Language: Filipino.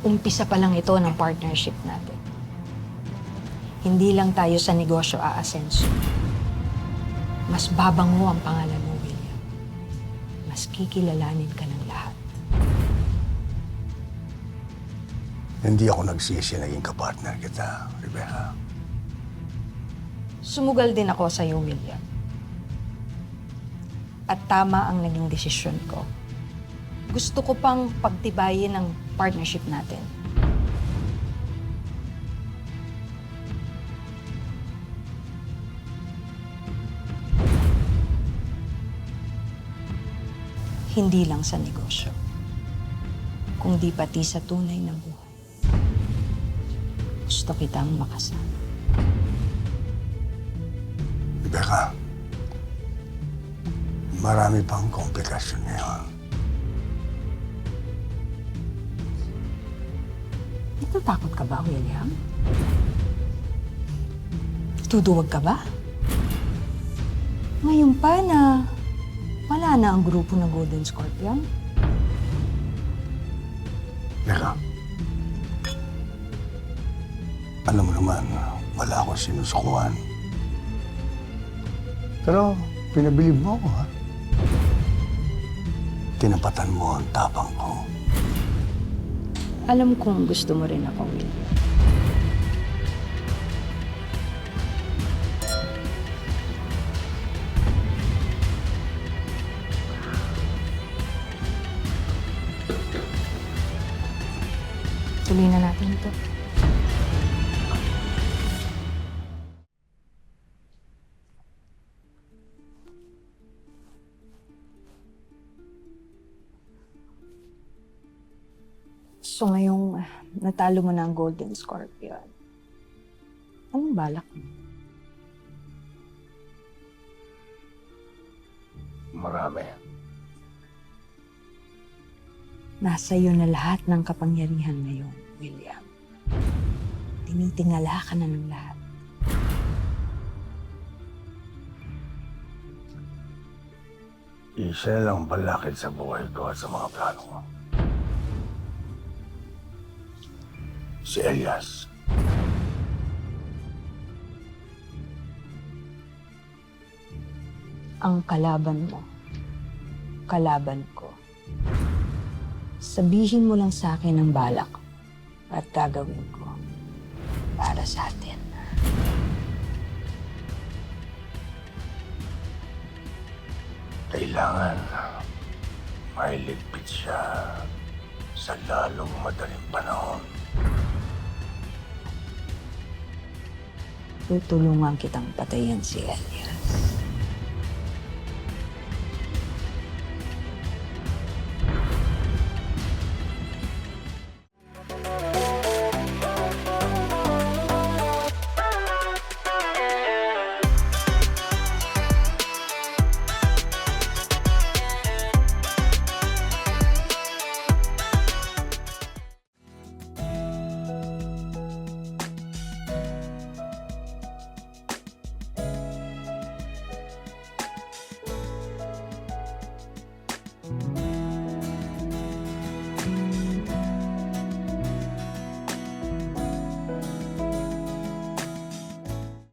Umpisa pa lang ito ng partnership natin. Hindi lang tayo sa negosyo aasenso. Mas babango ang pangalan mo, William. Mas kikilalanin ka ng lahat. Hindi ako nagsisi naging kapartner kita, Rebecca. Sumugal din ako sa iyo, William. At tama ang naging desisyon ko. Gusto ko pang pagtibayin ang partnership natin. Hindi lang sa negosyo, kundi pati sa tunay na buhay. Gusto kitang makasama. Rebecca, marami pang komplikasyon ngayon. Natatakot ka ba, William? Tuduwag ka ba? Ngayon pa na wala na ang grupo ng Golden Scorpion. Rebecca, alam mo naman, wala akong sinusukuan. Pero pinabilib mo ako, ha? Tinapatan mo ang tapang ko. Alam kong gusto mo rin ako, William. Tuloy na natin ito. So ngayong natalo mo na ang Golden Scorpion, anong balak mo? Marami. Nasa iyo na lahat ng kapangyarihan ngayon, William. Tinitingala ka na ng lahat. Isa lang balakid sa buhay ko at sa mga plano ko. Si Elias. Ang kalaban mo, kalaban ko. Sabihin mo lang sa akin ang balak at gagawin ko para sa atin. Kailangan mailigpit siya sa lalong madaling panahon. Tutulungan kitang patayin si Elias.